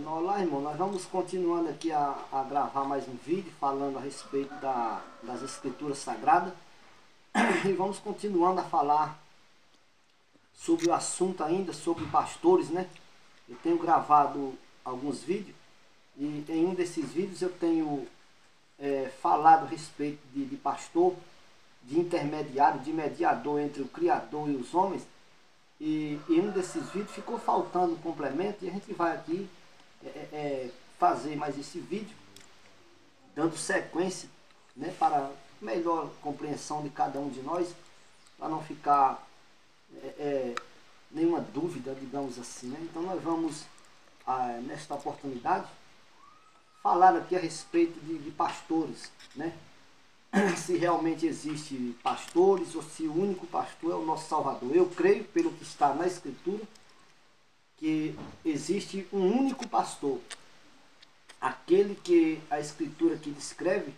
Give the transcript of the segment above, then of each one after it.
Olá, irmão, nós vamos continuando aqui a gravar mais um vídeo falando a respeito das escrituras sagradas e vamos continuando a falar sobre o assunto ainda, sobre pastores, né? Eu tenho gravado alguns vídeos e em um desses vídeos eu tenho falado a respeito de pastor, de intermediário, de mediador entre o Criador e os homens. E em um desses vídeos ficou faltando um complemento e a gente vai aqui fazer mais esse vídeo, dando sequência, né, para melhor compreensão de cada um de nós, para não ficar nenhuma dúvida, digamos assim, né? Então nós vamos, nesta oportunidade, falar aqui a respeito de pastores, né? Se realmente existe pastores ou se o único pastor é o nosso Salvador. Eu creio, pelo que está na Escritura, que existe um único pastor, aquele que a Escritura aqui descreve,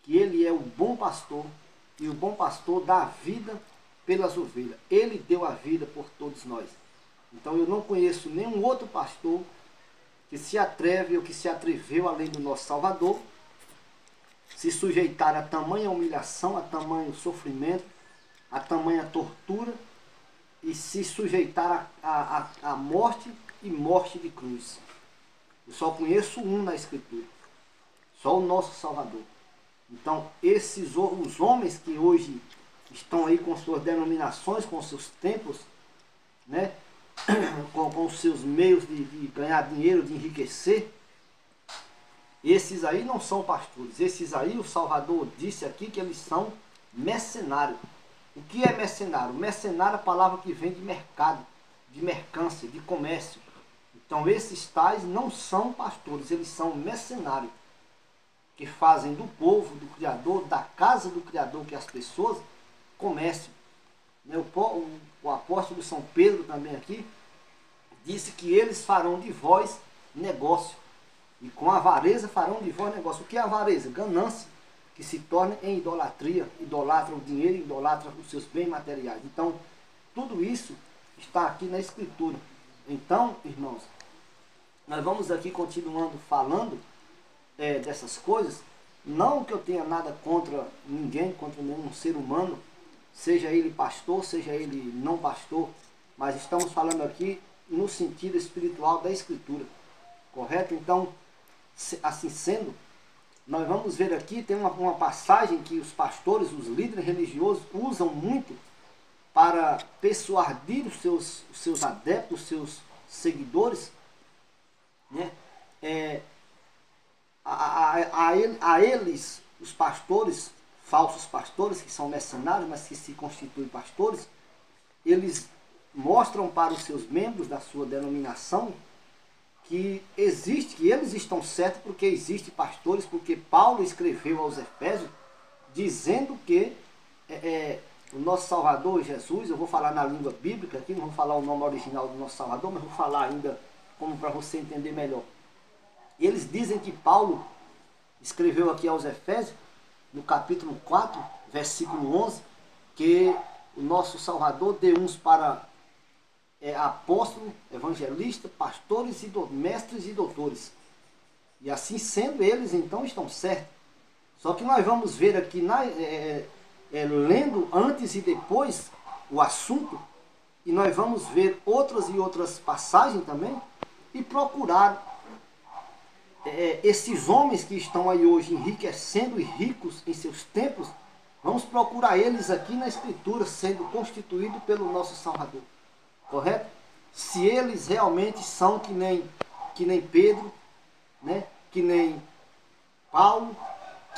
que ele é o bom pastor, e o bom pastor dá a vida pelas ovelhas. Ele deu a vida por todos nós. Então eu não conheço nenhum outro pastor que se atreve ou que se atreveu, além do nosso Salvador, se sujeitar a tamanha humilhação, a tamanho sofrimento, a tamanha tortura, e se sujeitar a morte e morte de cruz. Eu só conheço um na Escritura, só o nosso Salvador. Então, os homens que hoje estão aí com suas denominações, com seus templos, né, com seus meios de ganhar dinheiro, de enriquecer, esses aí não são pastores. Esses aí, o Salvador disse aqui que eles são mercenários. O que é mercenário? Mercenário é a palavra que vem de mercado, de mercância, de comércio. Então esses tais não são pastores, eles são mercenários, que fazem do povo, do Criador, da casa do Criador, que é as pessoas, comércio. O apóstolo São Pedro também aqui disse que eles farão de vós negócio, e com avareza farão de vós negócio. O que é avareza? Ganância, que se torna em idolatria, idolatra o dinheiro, idolatra os seus bens materiais. Então, tudo isso está aqui na Escritura. Então, irmãos, nós vamos aqui continuando falando dessas coisas. Não que eu tenha nada contra ninguém, contra nenhum ser humano, seja ele pastor, seja ele não pastor, mas estamos falando aqui no sentido espiritual da Escritura, correto? Então, assim sendo, nós vamos ver aqui, tem uma passagem que os pastores, os líderes religiosos usam muito para persuadir os seus adeptos, os seus seguidores, né? A eles, os pastores, falsos pastores, que são mercenários, mas que se constituem pastores, eles mostram para os seus membros da sua denominação que eles estão certos porque existem pastores, porque Paulo escreveu aos Efésios dizendo que o nosso Salvador Jesus, eu vou falar na língua bíblica aqui, não vou falar o nome original do nosso Salvador, mas vou falar ainda como para você entender melhor. Eles dizem que Paulo escreveu aqui aos Efésios, no capítulo 4, versículo 11, que o nosso Salvador deu uns para apóstolos, evangelistas, pastores, mestres e doutores. E assim sendo, eles então estão certos. Só que nós vamos ver aqui, lendo antes e depois o assunto, e nós vamos ver outras e outras passagens também, e procurar esses homens que estão aí hoje enriquecendo e ricos em seus templos, vamos procurar eles aqui na Escritura, sendo constituídos pelo nosso Salvador. Correto? Se eles realmente são que nem Pedro, né? Que nem Paulo,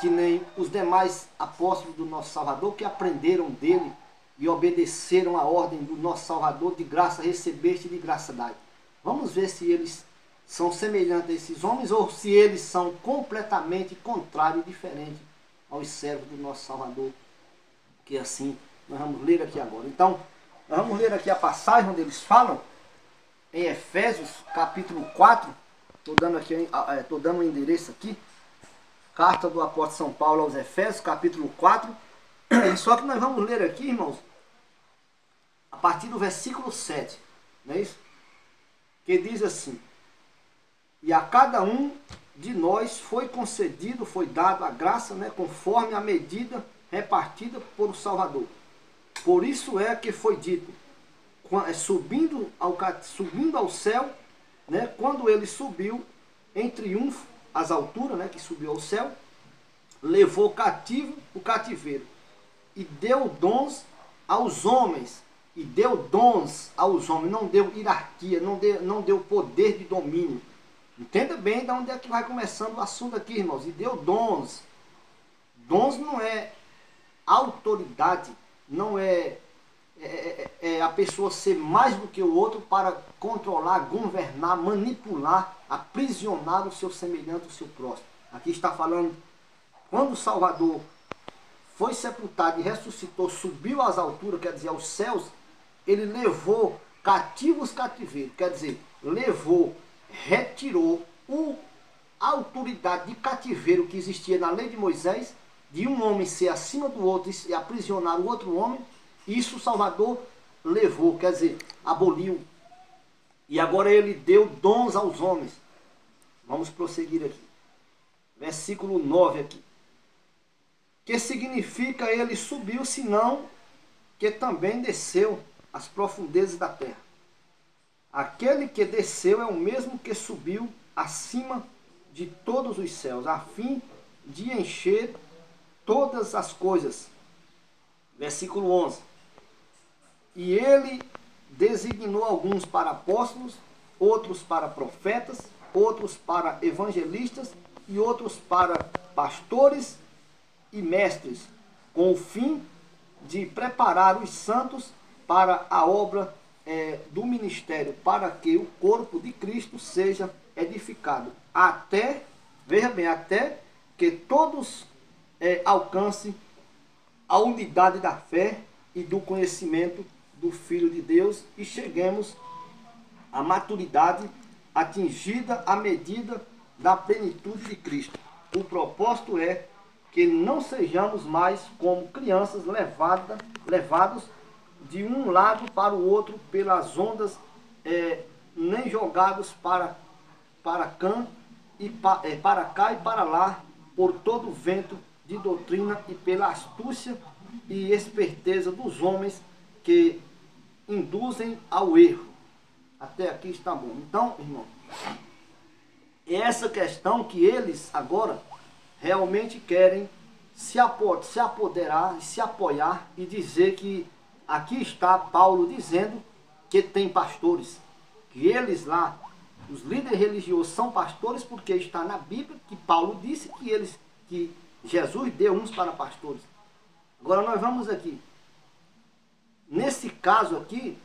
que nem os demais apóstolos do nosso Salvador, que aprenderam dele e obedeceram a ordem do nosso Salvador, de graça recebeste e de graça dai. Vamos ver se eles são semelhantes a esses homens ou se eles são completamente contrários e diferentes aos servos do nosso Salvador. Que assim nós vamos ler aqui agora. Então, nós vamos ler aqui a passagem onde eles falam, em Efésios, capítulo 4, estou dando um endereço aqui, carta do apóstolo São Paulo aos Efésios, capítulo 4, só que nós vamos ler aqui, irmãos, a partir do versículo 7, não é isso? Que diz assim: E a cada um de nós foi concedido, foi dado a graça, né, conforme a medida repartida por o Salvador. Por isso é que foi dito, subindo ao céu, né, quando ele subiu em triunfo às alturas, né, que subiu ao céu, levou cativo o cativeiro e deu dons aos homens. E deu dons aos homens, não deu hierarquia, não deu poder de domínio. Entenda bem de onde é que vai começando o assunto aqui, irmãos. E deu dons. Dons não é autoridade, não é a pessoa ser mais do que o outro para controlar, governar, manipular, aprisionar o seu semelhante, o seu próximo. Aqui está falando, quando o Salvador foi sepultado e ressuscitou, subiu às alturas, quer dizer, aos céus, ele levou cativos cativeiros, quer dizer, retirou a autoridade de cativeiro que existia na lei de Moisés, de um homem ser acima do outro e aprisionar o outro homem. Isso o Salvador levou, quer dizer, aboliu. E agora ele deu dons aos homens. Vamos prosseguir aqui. Versículo 9 aqui. Que significa ele subiu, senão que também desceu às profundezas da terra. Aquele que desceu é o mesmo que subiu acima de todos os céus, a fim de encher todas as coisas. Versículo 11. E ele designou alguns para apóstolos, outros para profetas, outros para evangelistas e outros para pastores e mestres, com o fim de preparar os santos para a obra do ministério, para que o corpo de Cristo seja edificado. Veja bem, até que todos alcancem a unidade da fé e do conhecimento do Filho de Deus e cheguemos à maturidade atingida à medida da plenitude de Cristo. O propósito é que não sejamos mais como crianças levados de um lado para o outro pelas ondas, nem jogados para cá e para lá por todo o vento de doutrina e pela astúcia e esperteza dos homens que induzem ao erro. Até aqui está bom. Então, irmão, é essa questão que eles agora realmente querem se apoderar, se apoiar e dizer que aqui está Paulo dizendo que tem pastores, que eles lá, os líderes religiosos são pastores, porque está na Bíblia que Paulo disse que Jesus deu uns para pastores. Agora nós vamos aqui. Nesse caso aqui,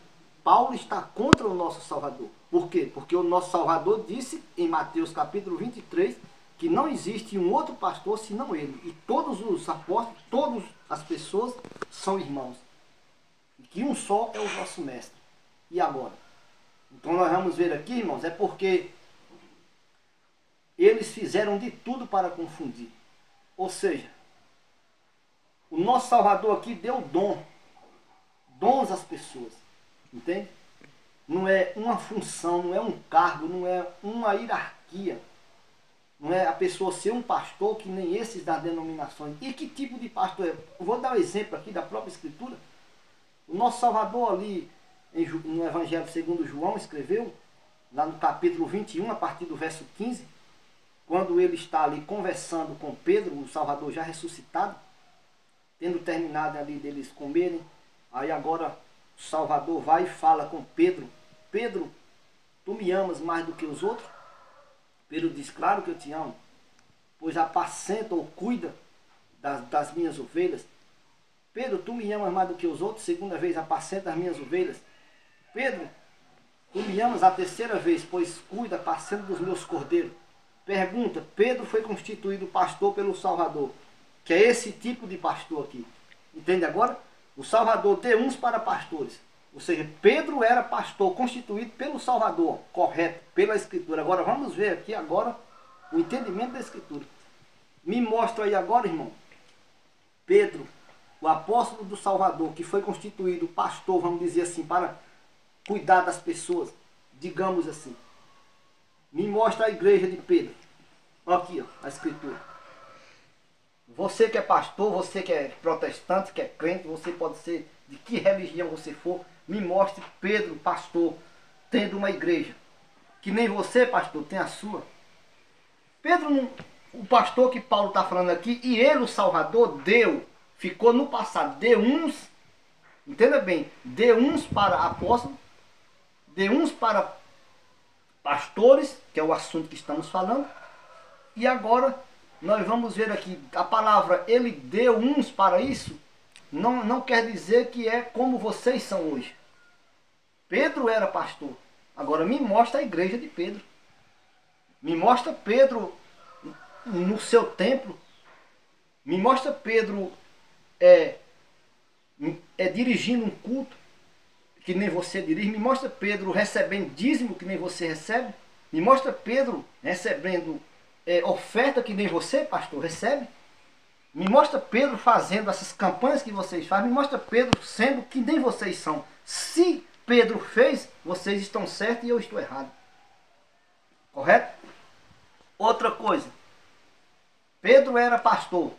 Paulo está contra o nosso Salvador. Por quê? Porque o nosso Salvador disse em Mateus capítulo 23 que não existe um outro pastor senão ele. E todos os apóstolos, todas as pessoas são irmãos. E que um só é o nosso mestre. E agora? Então nós vamos ver aqui, irmãos, é porque eles fizeram de tudo para confundir. Ou seja, o nosso Salvador aqui deu dons às pessoas. Entende? Não é uma função, não é um cargo, não é uma hierarquia. Não é a pessoa ser um pastor que nem esses das denominações. E que tipo de pastor é? Eu vou dar um exemplo aqui da própria Escritura. O nosso Salvador ali, no Evangelho segundo João, escreveu, lá no capítulo 21, a partir do verso 15, quando ele está ali conversando com Pedro, o Salvador já ressuscitado, tendo terminado ali deles comerem, aí agora o Salvador vai e fala com Pedro: Pedro, tu me amas mais do que os outros? Pedro diz: claro que eu te amo, pois apacenta ou cuida das minhas ovelhas. Pedro, tu me amas mais do que os outros? Segunda vez, apacenta as minhas ovelhas. Pedro, tu me amas a terceira vez, pois cuida, apacenta dos meus cordeiros. Pergunta: Pedro foi constituído pastor pelo Salvador, que é esse tipo de pastor aqui. Entende agora? O Salvador deu uns para pastores. Ou seja, Pedro era pastor constituído pelo Salvador, correto, pela Escritura. Agora vamos ver aqui agora o entendimento da Escritura. Me mostra aí agora, irmão, Pedro, o apóstolo do Salvador, que foi constituído pastor, vamos dizer assim, para cuidar das pessoas, digamos assim. Me mostra a igreja de Pedro. Aqui, ó, a escritura. Você que é pastor, você que é protestante, que é crente, você pode ser de que religião você for, me mostre Pedro, pastor, tendo uma igreja. Que nem você, pastor, tem a sua. Pedro, o pastor que Paulo está falando aqui, e ele, o Salvador, deu, ficou no passado, deu uns, entenda bem, deu uns para apóstolos, deu uns para pastores, que é o assunto que estamos falando, e agora nós vamos ver aqui, a palavra ele deu uns para isso, não quer dizer que é como vocês são hoje. Pedro era pastor, agora me mostra a igreja de Pedro. Me mostra Pedro no seu templo. Me mostra Pedro dirigindo um culto que nem você dirige. Me mostra Pedro recebendo dízimo que nem você recebe. Me mostra Pedro recebendo oferta que nem você, pastor, recebe. Me mostra Pedro fazendo essas campanhas que vocês fazem. Me mostra Pedro sendo que nem vocês são. Se Pedro fez, vocês estão certos e eu estou errado. Correto? Outra coisa. Pedro era pastor.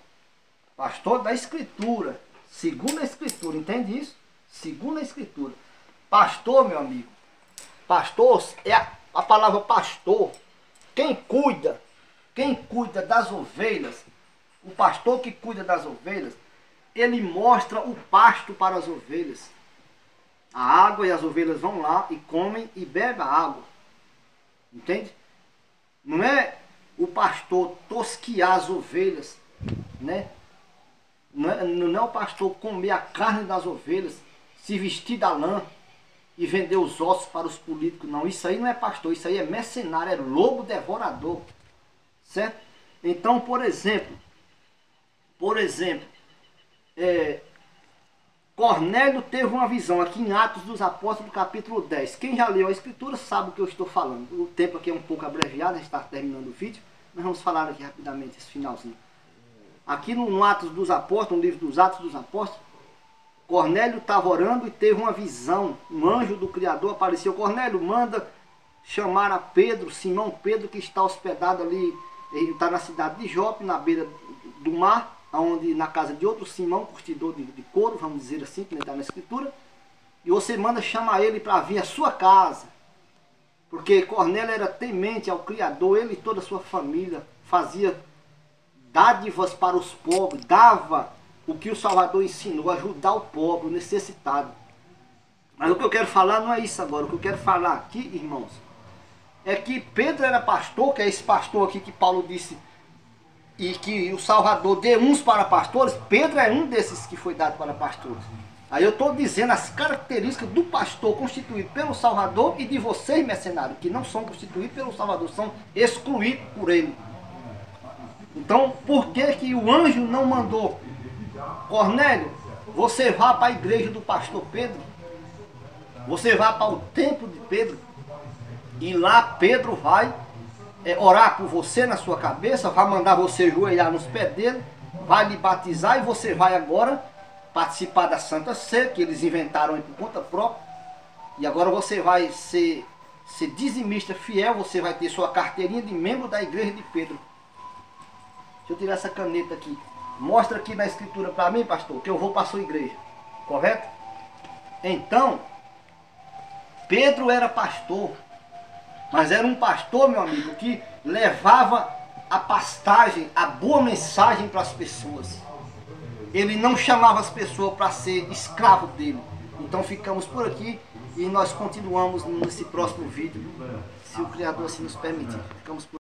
Pastor da Escritura. Segundo a Escritura. Entende isso? Segundo a Escritura. Pastor, meu amigo. Pastor é a palavra pastor. Quem cuida das ovelhas, o pastor que cuida das ovelhas, ele mostra o pasto para as ovelhas. A água, e as ovelhas vão lá e comem e bebem a água. Entende? Não é o pastor tosquiar as ovelhas, né? Não é o pastor comer a carne das ovelhas, se vestir da lã e vender os ossos para os políticos. Não, isso aí não é pastor, isso aí é mercenário, é lobo devorador. Certo? Então, por exemplo, Cornélio teve uma visão aqui em Atos dos Apóstolos, capítulo 10. Quem já leu a Escritura sabe o que eu estou falando. O tempo aqui é um pouco abreviado, a gente está terminando o vídeo. Nós vamos falar aqui rapidamente esse finalzinho. Aqui no Atos dos Apóstolos, no livro dos Atos dos Apóstolos, Cornélio estava orando e teve uma visão. Um anjo do Criador apareceu. Cornélio, manda chamar a Pedro, Simão Pedro, que está hospedado ali. Ele está na cidade de Jope, na beira do mar, onde, na casa de outro Simão, curtidor de couro, vamos dizer assim, que está na Escritura. E você manda chamar ele para vir à sua casa. Porque Cornélio era temente ao Criador, ele e toda a sua família fazia dádivas para os pobres, dava o que o Salvador ensinou, ajudar o pobre, o necessitado. Mas o que eu quero falar não é isso agora. O que eu quero falar aqui, irmãos, é que Pedro era pastor, que é esse pastor aqui que Paulo disse, e que o Salvador deu uns para pastores. Pedro é um desses que foi dado para pastores. Aí eu estou dizendo as características do pastor constituído pelo Salvador e de vocês, mercenários, que não são constituídos pelo Salvador, são excluídos por ele. Então, por que o anjo não mandou? Cornélio, você vá para a igreja do pastor Pedro, você vá para o templo de Pedro, e lá Pedro vai orar por você na sua cabeça, vai mandar você ajoelhar nos pés dele, vai lhe batizar, e você vai agora participar da Santa Ceia, que eles inventaram aí por conta própria, e agora você vai ser dizimista fiel, você vai ter sua carteirinha de membro da igreja de Pedro. Deixa eu tirar essa caneta aqui. Mostra aqui na Escritura para mim, pastor, que eu vou para a sua igreja. Correto? Então, Pedro era pastor. Mas era um pastor, meu amigo, que levava a pastagem, a boa mensagem para as pessoas. Ele não chamava as pessoas para ser escravo dele. Então ficamos por aqui e nós continuamos nesse próximo vídeo, se o Criador assim nos permitir. Ficamos por